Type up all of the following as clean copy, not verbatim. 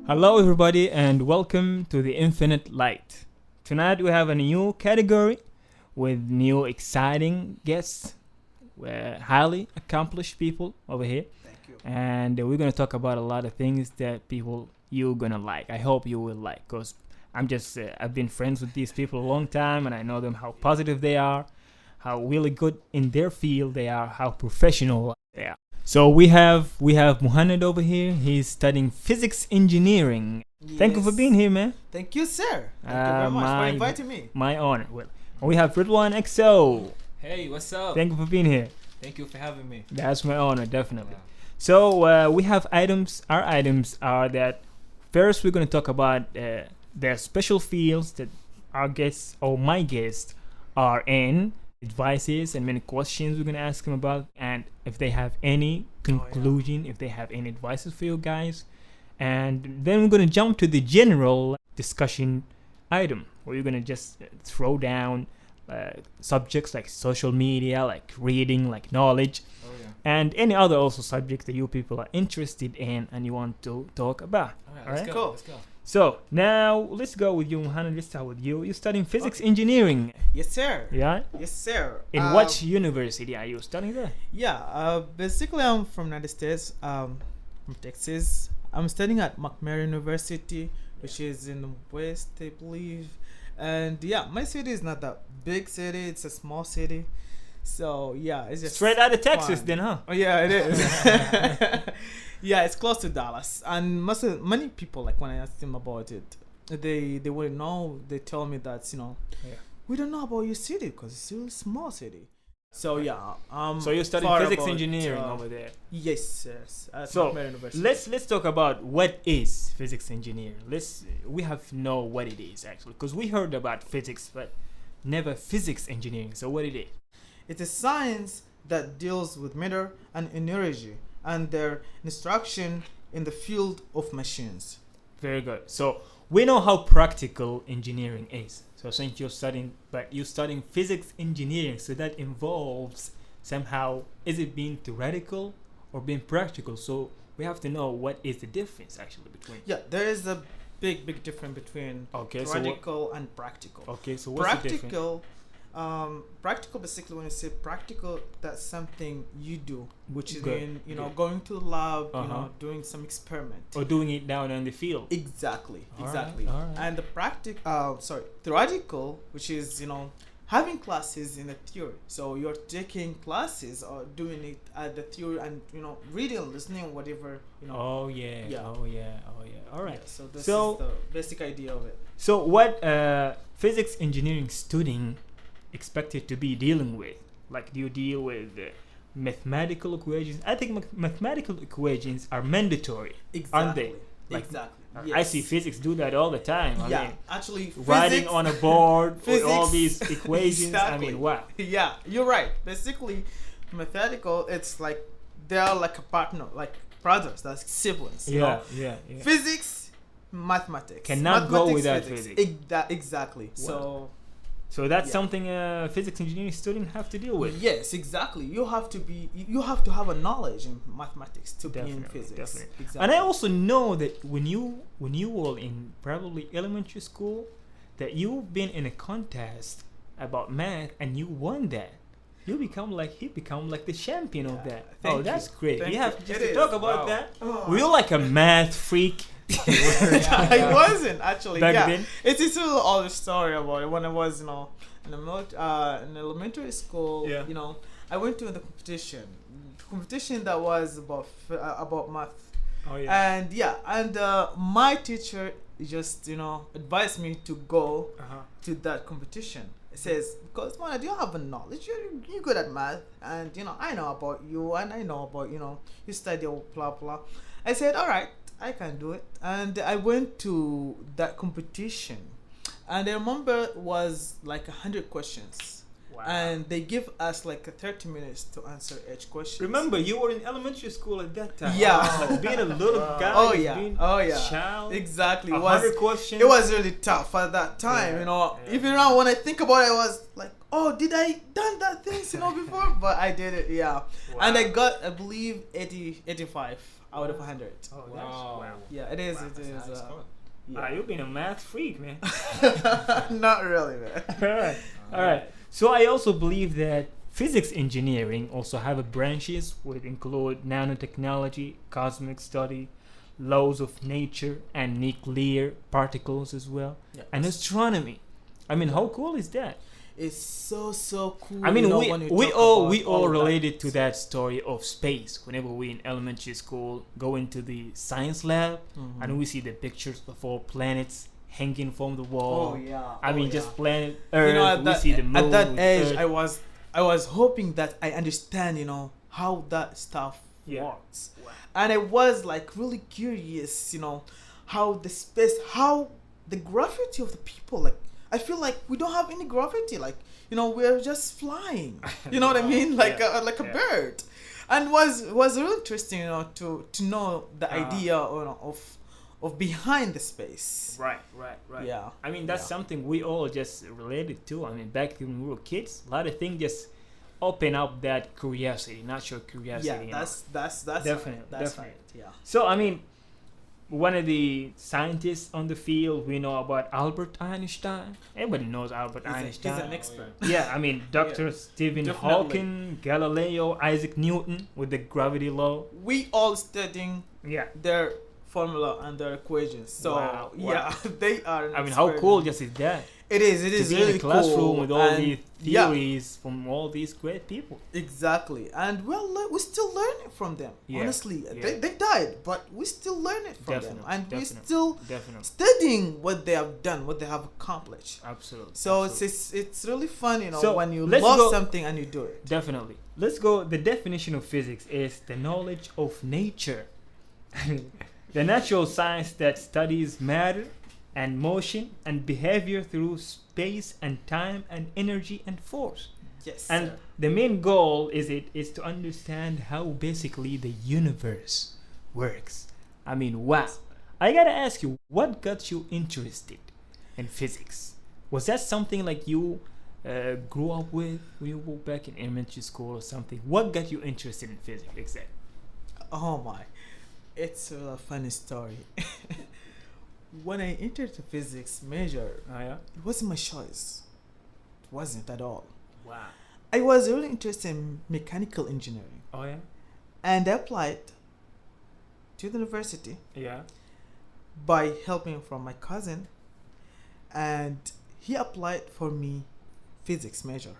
Hello, everybody, and welcome to the Infinite Light. Tonight we have a new category with new exciting guests, highly accomplished people over here, Thank you. and we're gonna talk about a lot of things that people you're gonna like. I hope you will like, cause I've been friends with these people a long time, and I know them how positive they are, how really good in their field they are, how professional they are. So we have Muhammad over here. He's studying physics engineering. Thank you for being here, man. Thank you, sir. Thank you very much for inviting me. My honor. Well, we have Ridwan XO. Hey, what's up? Thank you for being here. Thank you for having me. That's my honor, definitely. Yeah. So we have items. Our items are that first we're going to talk about the special fields that our guests or my guests are in, advices and many questions we're going to ask them about, and if they have any conclusion, if they have any advices for you guys. And then we're going to jump to the general discussion item where you're going to just throw down subjects like social media, like reading, like knowledge, Oh yeah. and any other also subjects that you people are interested in and you want to talk about. Alright, Alright. let's go. Cool. Let's go. So now let's go with you, Muhammad. Let's start with you. You're studying physics engineering, Yes, sir. yeah? Yes, sir. In what university are you studying there? Yeah. Basically, I'm from United States. From Texas. I'm studying at McMurray University, which is in the West, I believe. And yeah, my city is not that big city. It's a small city. So yeah, it's just Straight out of Texas, fun. then, huh? Oh yeah, it is. Yeah, it's close to Dallas, and many people, like when I ask them about it, they wouldn't know. They tell me that Yeah. we don't know about your city because it's still a small city. So yeah, So you're studying far physics about, engineering over there. Yes, at So, McMurray University. Let's talk about what is physics engineering. We have to know what it is actually, because we heard about physics, but never physics engineering. So what it is? It's a science that deals with matter and energy and their instruction in the field of machines. Very good. So we know how practical engineering is. So since you're studying physics engineering, so that involves somehow, is it being theoretical or being practical? So we have to know what is the difference actually between. Yeah, there is a big difference between Okay, theoretical and practical. so what's the difference? Practical basically, when you say practical, that's something you do, which is Good, in good. going to the lab, Uh-huh. doing some experiment. Or doing it down in the field? Exactly. Alright. And the theoretical, which is having classes in the theory. So you're taking classes or doing it at the theory and reading, listening, whatever. Oh yeah. Yeah. Oh yeah. All right. Yeah, so this So- is the basic idea of it. So what physics engineering student expected to be dealing with? Like, do you deal with mathematical equations? I think mathematical equations are mandatory. Exactly. Aren't they? Like, exactly. I see physics do that all the time. I Yeah, mean, actually, writing physics- on a board with all physics- these equations. Exactly. I mean, wow. Yeah, you're right. Basically, mathematical, it's like they are like a partner, like brothers, that's siblings. you know? Yeah. Physics, mathematics. Cannot go without physics. Exactly. So that's Yeah. something a physics engineering student have to deal with. Yes, exactly. You have to have a knowledge in mathematics to be in Definitely, physics. definitely. Exactly. And I also know that when you were in probably elementary school, that you've been in a contest about math and you won that. He become like the champion of that. Thank Oh, that's you. great. Thank You have you. just It to is. talk about Wow. that. Oh. Were you like a math freak I wasn't actually. back yeah. then? It's still all the story about it. When I was, in elementary school, Yeah. I went to the competition. The competition that was about math. Oh yeah. And my teacher just advised me to go Uh-huh. to that competition. It says, because man, you have a knowledge, you're good at math, and I know about you, and I know about you study blah blah. I said, all right, I can do it, and I went to that competition, and I remember it was like 100 questions. Wow. And they give us like 30 minutes to answer each question. Remember, you were in elementary school at that time. Yeah. Like being a little guy. Oh yeah, being oh yeah, child. exactly. 100 questions. It was really tough at that time, Yeah, yeah. Even now when I think about it, I was like, oh, did I done that things, before? But I did it, yeah. Wow. And I got, I believe, 85 out of 100. Oh, Wow. Yeah, it is. Wow, It that's a is. high score. Ah, you've been a math freak, man. Not really, man. All right. All right. So I also believe that physics engineering also have a branches which include nanotechnology, cosmic study, laws of nature, and nuclear particles as well, Yeah, and that's- astronomy. I mean, how cool is that? It's so cool. I mean, you know, we when you we talk all about we all of that. related to that story of space. Whenever we in elementary school go into the science lab Mhm. and we see the pictures of all planets hanging from the wall. Oh yeah. I mean, oh, just yeah. planet Earth. You know, at we that, see the moon. at that age, Earth. I was hoping that I understand, you know, how that stuff Yeah. works, Wow. and I was like really curious, you know, how the space, how the gravity of the people. Like, I feel like we don't have any gravity. Like, you know, we're just flying. You know what I mean? Like Yeah. a Yeah. bird, and was really interesting, you know, to know the idea, you know, of behind the space. Right. Yeah. I mean, that's Yeah. something we all just related to. I mean, back when we were kids, a lot of things just open up that curiosity, natural curiosity. Yeah, you know. that's Definitely, right. That's definitely. right. Yeah. So, I mean, one of the scientists on the field, we know about Albert Einstein. Everybody knows Albert He's Einstein. an expert. Yeah, I mean, Dr. Stephen Definitely. Hawking, Galileo, Isaac Newton with the gravity law. We all studying Yeah. their formula and their equations. So Wow, yeah, they are. an I mean, how expert. cool just is that? It is. It To is be really in a classroom cool. with all and these yeah, theories from all these great people. exactly. And we're still learning from them. Yeah, Honestly, yeah. they died, but we still learning from them, Definitely, and we're definitely. still Definitely. studying what they have done, what they have accomplished. Absolutely. So absolutely. it's really fun, you know, So, when you let's love go- something and you do it. Definitely. Let's go. The definition of physics is the knowledge of nature. The natural science that studies matter and motion and behavior through space and time and energy and force. Yes. And sir. the main goal is to understand how basically the universe works. I mean, wow. I gotta ask you, what got you interested in physics? Was that something like you grew up with when you were back in elementary school or something? What got you interested in physics exactly? Oh my, it's a funny story. When I entered the physics major, Oh yeah. it wasn't my choice. It wasn't at all. Wow. I was really interested in mechanical engineering, Oh yeah. and I applied to the university Yeah. by helping from my cousin, and he applied for me physics major.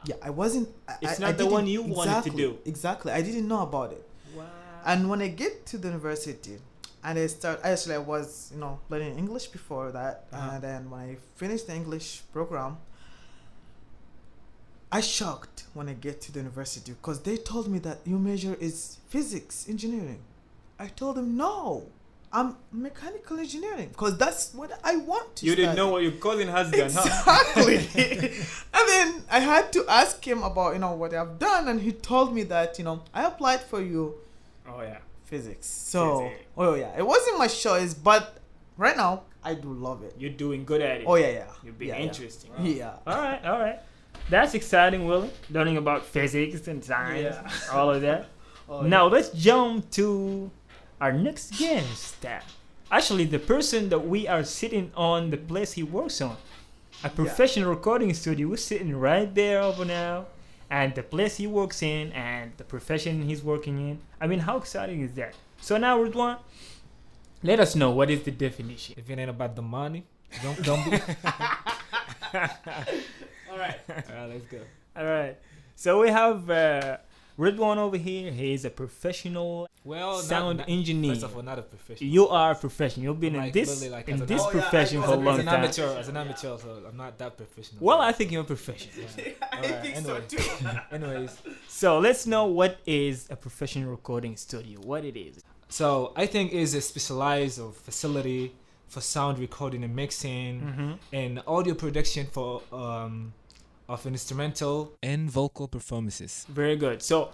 Yeah, I wasn't. It's I not the didn't- one you wanted to do. Exactly, I didn't know about it. Wow. And when I get to the university, and I was, you know, learning English before that, Uh-huh. and then when I finished the English program, I shocked when I get to the university because they told me that your major is physics engineering. I told them no, I'm mechanical engineering because that's what I want to. You didn't study. know what your cousin has done, huh? Exactly. And then I had to ask him about, you know, what I've done, and he told me that, you know, I applied for you Oh yeah. physics. So, Physics. oh yeah, it wasn't my choice, but right now I do love it. You're doing good at it. Oh yeah, yeah. You're being yeah, interesting. Yeah. All right, all right. That's exciting, Willie. Learning about physics and science, Yeah. all of that. Oh, Now let's jump to our next guest. Actually, the person that we are sitting on, the place he works on, a professional recording studio. We're sitting right there over now, and the place he works in, and the profession he's working in. I mean, how exciting is that? So now, Ridwan, let us know what is the definition. If it ain't about the money, don't be. All right. Alright, let's go. All right. So we have Ridwan over here. He is a professional Well, sound engineer. First of all, not a professional. You are a professional. You've been in Like, this literally, like, in as an this amateur. profession Yeah, for a as long As an time. amateur, so I'm not that professional. Well, I think you're a professional. I Alright, think anyway. so too. Anyways, So let's know what is a professional recording studio. What it is. so I think is a specialized or facility for sound recording and mixing Mm-hmm. and audio production for of instrumental and vocal performances. Very good. So,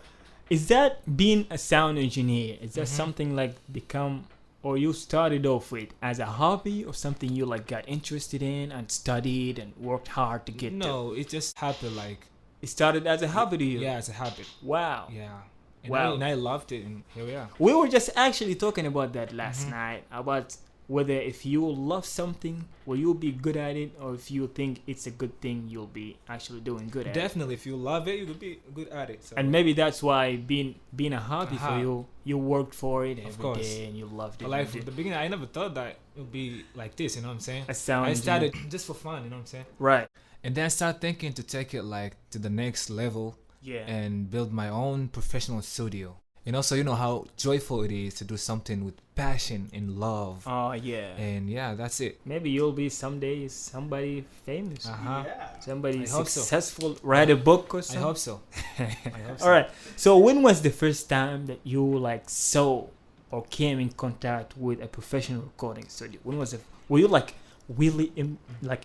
is that being a sound engineer? Is that Mhm. something like become or you started off with as a hobby or something you like got interested in and studied and worked hard to get to? No, it just happened like It started as a hobby to you. yeah, it's a habit. Wow. Yeah. Wow. And I loved it, and here we are. We were just actually talking about that last Mhm. night, about whether if you love something, will you be good at it, or if you think it's a good thing, you'll be actually doing good at it. Definitely, if you love it, you will be good at it. So. And maybe that's why being a hobby for Uh-huh. you worked for it Of every course. day and you loved it. But like You from did the beginning, I never thought that it would be like this. You know what I'm saying? a sound I started engineer. just for fun. You know what I'm saying? Right. And then I started thinking to take it like to the next level Yeah. and build my own professional studio. And also, you know how joyful it is to do something with passion and love. Oh yeah. And yeah, that's it. Maybe you'll be someday somebody famous, Uh-huh. Yeah. somebody I hope so. successful, write a book or I something. hope so. I hope so. All right. So when was the first time that you like saw or came in contact with a professional recording studio? When was it? Were you like really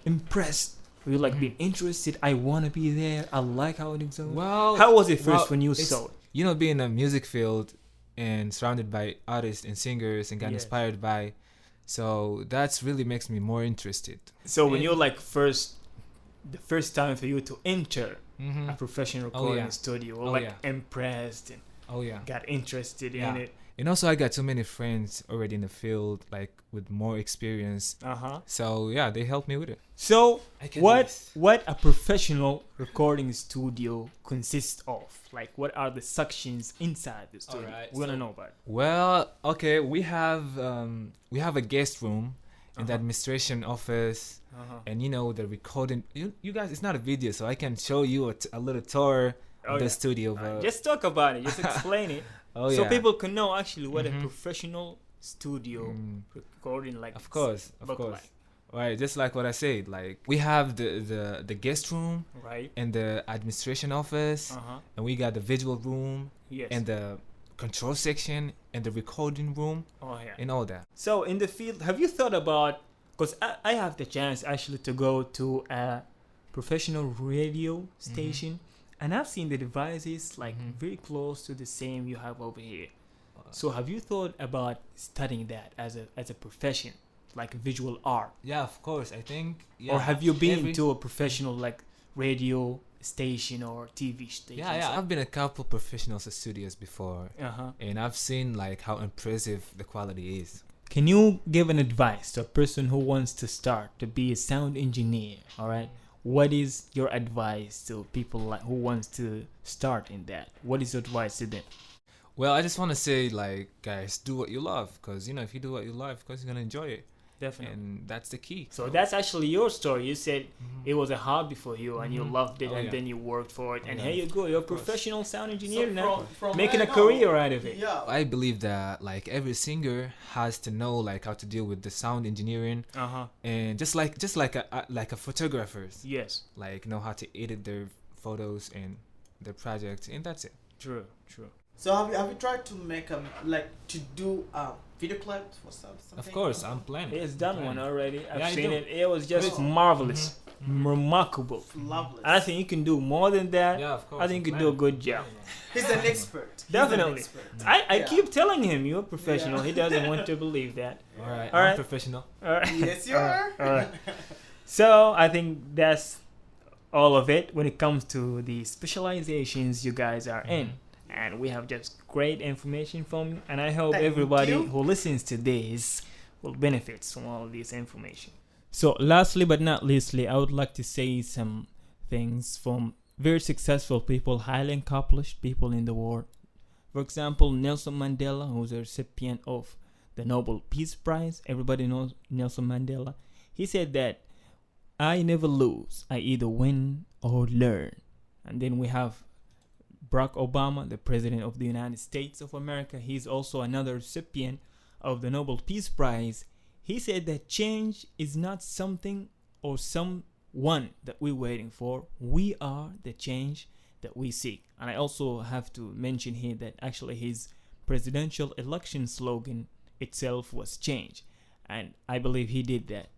impressed? Were you like being interested? I want to be there. I like how it sounds. Well, How was it first well, when you it's- saw it? you know, being in the music field and surrounded by artists and singers and got Yeah. inspired by, so that's really makes me more interested. So when and- you like the first time for you to enter Mm-hmm. a professional Oh, recording yeah. studio, or Oh, like yeah. impressed and Oh yeah. got interested Yeah. in it. And also, I got too many friends already in the field, like with more experience. Uh-huh. So yeah, they helped me with it. So I can what a professional recording studio consists of? Like what are the sections inside the studio? Alright, We want to so- know about it. Well, okay, we have a guest room in the Uh-huh. administration office, and you know the recording. You guys, it's not a video, so I can show you a little tour Oh, of the yeah. studio. But, Just talk about it. Just explain it. oh So yeah. people can know actually what Mhm. a professional studio Mm, recording like of course, of look course. like, Right, just like what I said. Like we have the guest room right? and the administration office, Uh-huh. and we got the visual room Yes. and the control section and the recording room oh yeah. and all that. So in the field, have you thought about? Because I have the chance actually to go to a professional radio station, and I've seen the devices like Mhm. very close to the same you have over here. So have you thought about studying that as a profession, like visual art, Yeah, of course. I think. Yeah, or have you been every- to a professional like radio station or TV station? Yeah. I've been a couple professional studios before, Uh huh. and I've seen like how impressive the quality is. Can you give an advice to a person who wants to start to be a sound engineer? All right. What is your advice to people like who wants to start in that? What is your advice to them? Well, I just want to say, like, guys, do what you love, because you know if you do what you love, because you're gonna enjoy it, Definitely. and that's the key. So that's actually your story. You said Mhm. it was a hobby for you and you Mhm. loved it, Oh, and yeah. then you worked for it, Oh, and yeah. here you go. You're a Of course. professional sound engineer So now, from making a what I know, career out of it. Yeah. I believe that like every singer has to know like how to deal with the sound engineering, Uh huh. and just like a photographers, Yes. like know how to edit their photos and their projects, and that's it. True. True. So have you tried to make to do video clips for something? Of course, I'm planning. He has done one already. I've Yeah, I seen do. it. It was just Oh. marvelous, remarkable. Lovely. And I think you can do more than that. Yeah, of course. I think you do a good job. He's an expert. He's Definitely. An expert. I Yeah. keep telling him you're a professional. Yeah. He doesn't want to believe that. All right, All I'm right. professional. All right. Yes, you All are. right. All right. So I think that's all of it when it comes to the specializations you guys are in. And we have just great information from you. And I hope Thank everybody you. who listens to this will benefit from all of this information. So lastly but not leastly, I would like to say some things from very successful people, highly accomplished people in the world. For example, Nelson Mandela, who's a recipient of the Nobel Peace Prize. Everybody knows Nelson Mandela. He said that I never lose. I either win or learn. And then we have Barack Obama, the President of the United States of America. He's also another recipient of the Nobel Peace Prize. He said that change is not something or someone that we're waiting for. We are the change that we seek. And I also have to mention here that actually his presidential election slogan itself was change. And I believe he did that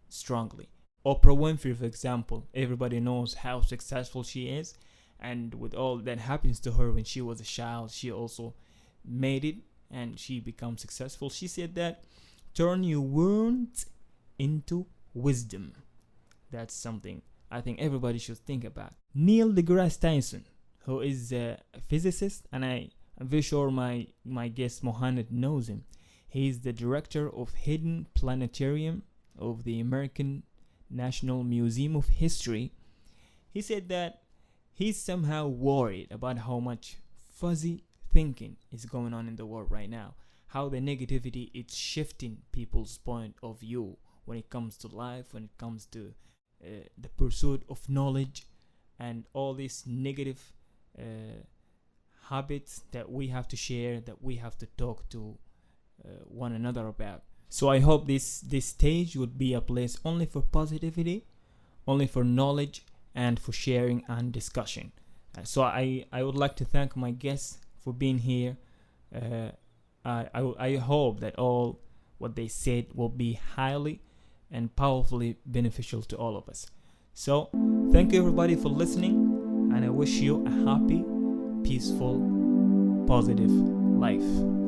strongly. Oprah Winfrey, for example, everybody knows how successful she is. And with all that happens to her when she was a child, she also made it and she became successful. She said that turn your wounds into wisdom. That's something I think everybody should think about. Neil deGrasse Tyson, who is a physicist, and I I'm very sure my guest Mohammed knows him. He's the director of Hidden Planetarium of the American National Museum of History. He said that he's somehow worried about how much fuzzy thinking is going on in the world right now, how the negativity is shifting people's point of view when it comes to life, when it comes to the pursuit of knowledge, and all these negative habits that we have to share, that we have to talk to one another about. So I hope this stage would be a place only for positivity, only for knowledge, and for sharing and discussion. So I would like to thank my guests for being here. I hope that all what they said will be highly and powerfully beneficial to all of us. So thank you everybody for listening, and I wish you a happy, peaceful, positive life.